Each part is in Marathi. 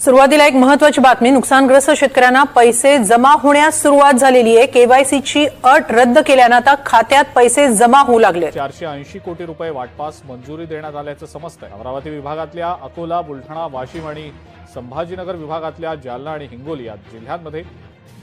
सुरुवातीला एक महत्त्वाची बातमी। नुकसानग्रस्त शेतकऱ्यांना पैसे जमा होण्यास सुरुवात झालेली आहे। केवायसीची अट रद्द केल्याने आता खात्यात पैसे जमा होऊ लागले। 480 कोटी रुपये वाटपास मंजुरी देण्यात आल्याचं समजतंय। अमरावती विभागातल्या अकोला, बुलढाणा, वाशिम आणि संभाजीनगर विभागातल्या जालना आणि हिंगोली या जिल्ह्यांमध्ये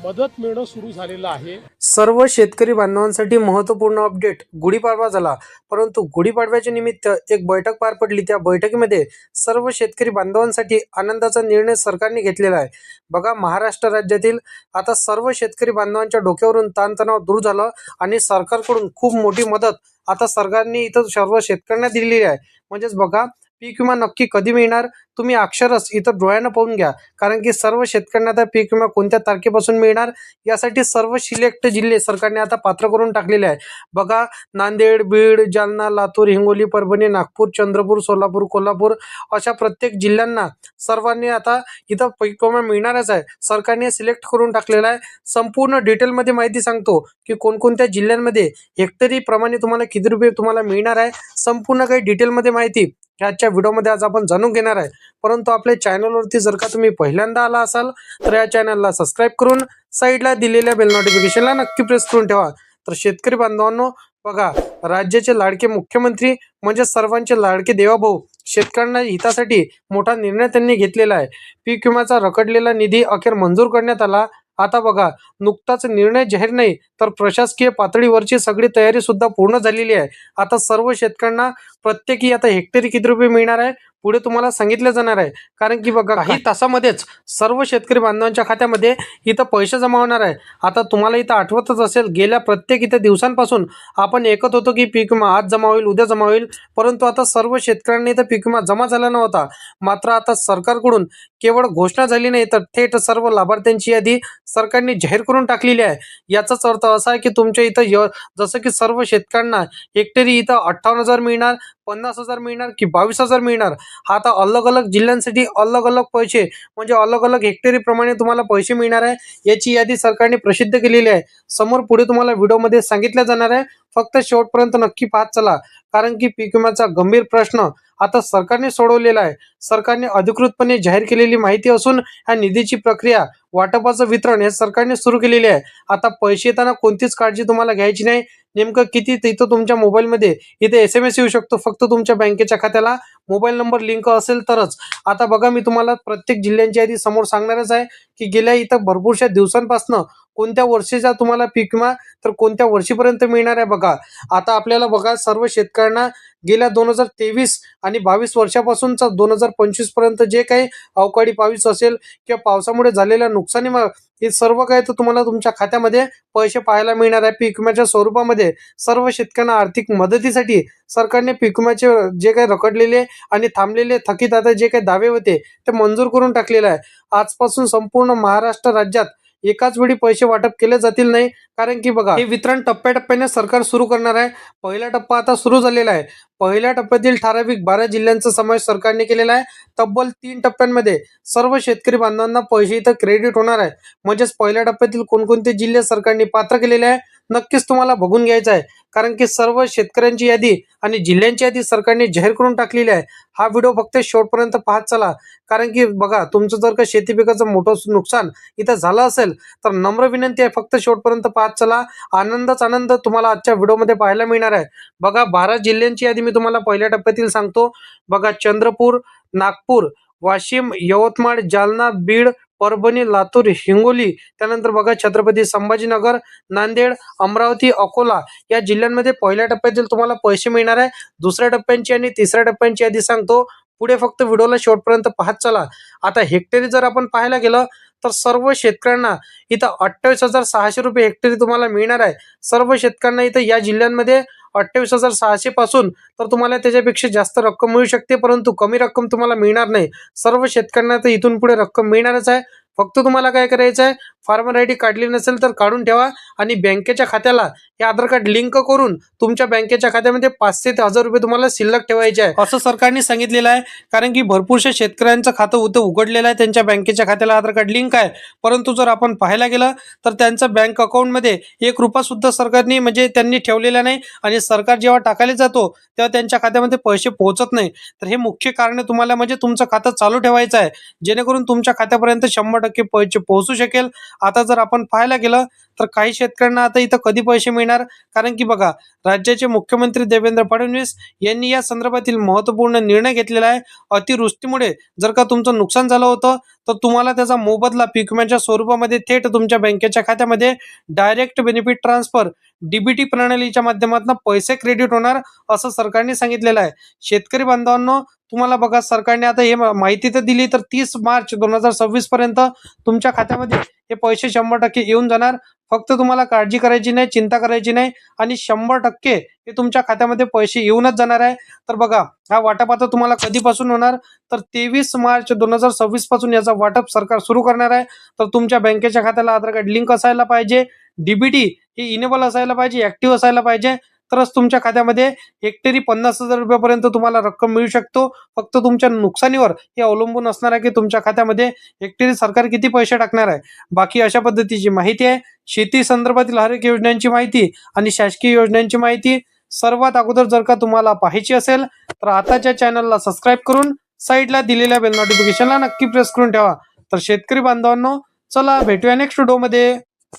मदत मिळणं सुरू झालेलं आहे। सर्व शेतकरी बांधवांसाठी महत्त्वपूर्ण अपडेट। गुढीपाडवा झाला, परंतु गुढीपाडव्याच्या निमित्त एक बैठक पार पडली। त्या बैठकीमध्ये सर्व शेतकरी बांधवांसाठी आनंदाचा निर्णय सरकारने घेतलेला आहे। बघा, महाराष्ट्र राज्यातील आता सर्व शेतकरी बांधवांच्या डोक्यावरून ताणतणाव दूर झाला आणि सरकारकडून खूप मोठी मदत आता सरकारने इथं सर्व शेतकऱ्यांना दिलेली आहे। म्हणजेच बघा, पीक विमा नक्की कधी मिळणार तुम्ही अक्षरच इथं डोळ्यानं पाहून घ्या, कारण की सर्व शेतकऱ्यांना आता पीक विमा कोणत्या तारखेपासून मिळणार यासाठी सर्व सिलेक्ट जिल्हे सरकारने आता पात्र करून टाकलेले आहे। बघा, नांदेड, बीड, जालना, लातूर, हिंगोली, परभणी, नागपूर, चंद्रपूर, सोलापूर, कोल्हापूर अशा प्रत्येक जिल्ह्यांना सर्वांनी आता इथं पीक विमा मिळणारच आहे। सरकारने सिलेक्ट करून टाकलेला आहे। संपूर्ण डिटेलमध्ये माहिती सांगतो की कोणकोणत्या जिल्ह्यांमध्ये हेक्टरी प्रमाणे तुम्हाला किती रुपये तुम्हाला मिळणार आहे। संपूर्ण काही डिटेलमध्ये माहिती आजच्या व्हिडिओमध्ये आज आपण जाणून घेणार आहे। परंतु आपल्या चॅनलवरती जर का तुम्ही पहिल्यांदा आला असाल तर या चॅनलला सबस्क्राईब करून साईडला दिलेल्या बेल नोटिफिकेशनला नक्की प्रेस करून ठेवा। तर शेतकरी बांधवांनो, बघा, राज्याचे लाडके मुख्यमंत्री म्हणजे सर्वांचे लाडके देवाभाऊ शेतकऱ्यांना हितासाठी मोठा निर्णय त्यांनी घेतलेला आहे। पीक विम्याचा रखडलेला निधी अखेर मंजूर करण्यात आला। आता बघा, नुकताच निर्णय जाहीर नाही तर प्रशासकीय पातळीवरची सगळी तयारी सुद्धा पूर्ण झालेली आहे। आता सर्व शेतकऱ्यांना प्रत्येकी आता हेक्टरी किती रुपये मिळणार आहे पुढे तुम्हाला सांगितलं जाणार आहे, कारण की बघा, काही तासामध्येच सर्व शेतकरी बांधवांच्या खात्यामध्ये इथं पैसे जमा होणार आहे। आता तुम्हाला इथं आठवतच असेल, गेल्या प्रत्येक इथं दिवसांपासून आपण ऐकत होतो की पीक विमा आज जमा होईल, उद्या जमा होईल, परंतु आता सर्व शेतकऱ्यांनी इथं पीक विमा जमा झाला नव्हता। मात्र आता सरकारकडून केवळ घोषणा झाली नाही तर थेट सर्व लाभार्थ्यांची यादी सरकारने जाहीर करून टाकलेली आहे। याचाच अर्थ असा आहे की तुमच्या इथं जसं की सर्व शेतकऱ्यांना हेक्टरी इथं 58,000 मिळणार, 50,000 मिळणार की 22,000 मिळणार, हा आता अलग अलग जिल्ह्यांसाठी अलग अलग पैसे म्हणजे अलग अलग हेक्टरी प्रमाणे तुम्हाला पैसे मिळणार आहे। याची यादी सरकारने प्रसिद्ध केलेली आहे। समोर पुढे तुम्हाला व्हिडिओमध्ये सांगितलं जाणार आहे, फक्त शेवटपर्यंत नक्की पाहत चला, कारण की पीक विम्याचा गंभीर प्रश्न आता सरकारने सोडवलेला आहे। सरकारने अधिकृतपणे जाहीर केलेली माहिती असून ह्या निधीची प्रक्रिया, वाटपाचं वितरण हे सरकारने सुरू केलेले आहे। आता पैसे येताना कोणतीच काळजी तुम्हाला घ्यायची नाही। नेमकं किती तिथं तुमच्या मोबाईलमध्ये इथे SMS येऊ शकतो, फक्त तुमच्या बँकेच्या खात्याला मोबाईल नंबर लिंक असेल तरच। आता बघा, मी तुम्हाला प्रत्येक जिल्ह्यांची यादी समोर सांगणारच आहे की गेल्या इथं भरपूरशा दिवसांपासून कोणत्या वर्षीचा तुम्हाला पीक विमा तर कोणत्या वर्षीपर्यंत मिळणार आहे। बघा, आता आपल्याला बघा, सर्व शेतकऱ्यांना गेल्या 2023 आणि 22 वर्षापासूनचा 2025 पर्यंत जे काही अवकाळी पाऊस असेल किंवा पावसामुळे झालेल्या नुकसानीमुळे हे सर्व काही तर तुम्हाला तुमच्या खात्यामध्ये पैसे पाहायला मिळणार आहे पीक विम्याच्या स्वरूपामध्ये। सर्व शेतकऱ्यांना आर्थिक मदतीसाठी सरकारने पीक विम्याचे जे काही रखडलेले आणि थांबलेले थकीत आता जे काही दावे होते ते मंजूर करून टाकलेले आहे। आजपासून संपूर्ण महाराष्ट्र राज्यात एकाच वेळी पैसे वाटप केले जातील नाही, कारण की बघा, हे वितरण टप्प्याटप्प्याने सरकार सुरू करणार आहे। पहिला टप्पा आता सुरू झालेला आहे। पहिल्या टप्प्यातील ठराविक 12 जिल्ह्यांचा समावेश सरकारने केलेला आहे। तब्बल 3 टप्प्यांमध्ये सर्व शेतकरी बांधवांना पैसे इथं क्रेडिट होणार आहे। म्हणजेच पहिल्या टप्प्यातील कोणकोणते जिल्हे सरकारने पात्र केलेले आहे नक्कीच तुम्हाला बघून घ्यायचं आहे, कारण की सर्व शेतकऱ्यांची यादी आणि जिल्ह्यांची यादी सरकारने जाहीर करून टाकलेली आहे। हा व्हिडिओ फक्त शेवटपर्यंत पाहत चला, कारण की बघा, तुमचं जर का शेती पिकाचं मोठं नुकसान इथं झालं असेल तर नम्र विनंती आहे, फक्त शेवटपर्यंत पाहत चला। आनंदच आनंद तुम्हाला आजच्या व्हिडिओमध्ये पाहायला मिळणार आहे। बघा, 12 जिल्ह्यांची यादी मी तुम्हाला पहिल्या टप्प्यातील सांगतो। बघा, चंद्रपूर, नागपूर, वाशिम, यवतमाळ, जालना, बीड, परभणी, लातूर, हिंगोली, त्यानंतर बघा छत्रपती संभाजीनगर, नांदेड, अमरावती, अकोला या जिल्ह्यांमध्ये पहिल्या टप्प्यातील तुम्हाला पैसे मिळणार आहे। दुसऱ्या टप्प्यांची आणि तिसऱ्या टप्प्यांची यादी सांगतो, पुढे फक्त व्हिडिओला शेवटपर्यंत पाहत चला। आता हेक्टरी जर आपण पाहायला गेलं तर सर्व शेतकऱ्यांना इथं 28,600 रुपये हेक्टरी तुम्हाला मिळणार आहे। सर्व शेतकऱ्यांना इथं या जिल्ह्यांमध्ये 28,600 पासून तर तुम्हाला त्याच्यापेक्षा जास्त रक्कम मिळू शकते, परंतु कमी रक्कम तुम्हाला मिळणार नाही। सर्व शेतकऱ्यांना तर इथून पुढे रक्कम मिळणारच आहे। फक्त तुम्हाला काय करायचं आहे, फार्मर आय डी काढली नसेल तर काढून ठेवा आणि बँकेच्या खात्याला हे आधार कार्ड लिंक करून तुमच्या बँकेच्या खात्यामध्ये 500 ते 1000 रुपये तुम्हाला शिल्लक ठेवायचे आहे असं सरकारने सांगितलेलं आहे. कारण की भरपूरशा शेतकऱ्यांचं खातं उघडलेलं आहे, त्यांच्या बँकेच्या खात्याला आधार कार्ड लिंक आहे, परंतु जर आपण पाहायला गेलं तर त्यांचं बँक अकाउंटमध्ये 1 रुपया सुद्धा सरकारने म्हणजे त्यांनी ठेवलेला नाही आणि सरकार जेव्हा टाकायला जातो तेव्हा त्यांच्या खात्यामध्ये पैसे पोहोचत नाही. तर हे मुख्य कारण तुम्हाला म्हणजे तुमचं खातं चालू ठेवायचं आहे, जेणेकरून तुमच्या खात्यापर्यंत 100% पैसे पोहोचू शकेल. आता जर आपण पाहायला गेलं तर काही शेतकऱ्यांना आता इथं कधी पैसे मिळणार, कारण की बघा राज्याचे मुख्यमंत्री देवेंद्र फडणवीस यांनी या संदर्भातील महत्त्वपूर्ण निर्णय घेतलेला आहे. अतिवृष्टीमुळे जर का तुमचं नुकसान झालं होतं तर तुम्हाला त्याचा मोबदला पीक विम्याच्या स्वरूपामध्ये थेट तुमच्या बँकेच्या खात्यामध्ये डायरेक्ट बेनिफिट ट्रान्सफर डीबीटी प्रणालीच्या माध्यमातून पैसे क्रेडिट होणार असं सरकारने सांगितलेलं आहे. शेतकरी बांधवांनो, तुम्हाला बघा सरकारने आता हे माहिती तर दिली तर 30 मार्च 2026 पर्यंत तुमच्या खात्यामध्ये हे पैसे 100% येऊन जाणार. फक्त तुम्हाला काळजी करायची नाही, चिंता करायची नाही आणि 100% हे तुमच्या खात्यामध्ये पैसे येऊनच जाणार आहे. तर बघा हा वाटप आता तुम्हाला कधीपासून होणार तर 23 मार्च 2026 पासून याचा वाटप सरकार सुरू करणार आहे. तर तुमच्या बँकेच्या खात्याला आधार कार्ड लिंक असायला पाहिजे, डीबीटी हे इनेबल असायला पाहिजे, ऍक्टिव्ह असायला पाहिजे, तरच तुमच्या खात्यामध्ये हेक्टरी 50,000 रुपयापर्यंत तुम्हाला रक्कम मिळू शकतो. फक्त तुमच्या नुकसानीवर हे अवलंबून असणार आहे की तुमच्या खात्यामध्ये हेक्टरी सरकार किती पैसे टाकणार आहे. बाकी अशा पद्धतीची माहिती आहे, शेती संदर्भातील हर एक योजनांची माहिती आणि शासकीय योजनांची माहिती सर्वात अगोदर जर का तुम्हाला पाहायची असेल तर आताच्या चॅनलला सबस्क्राईब करून साईडला दिलेल्या बेल नोटिफिकेशनला नक्की प्रेस करून ठेवा. तर शेतकरी बांधवांनो, चला भेटूया नेक्स्ट व्हिडिओमध्ये.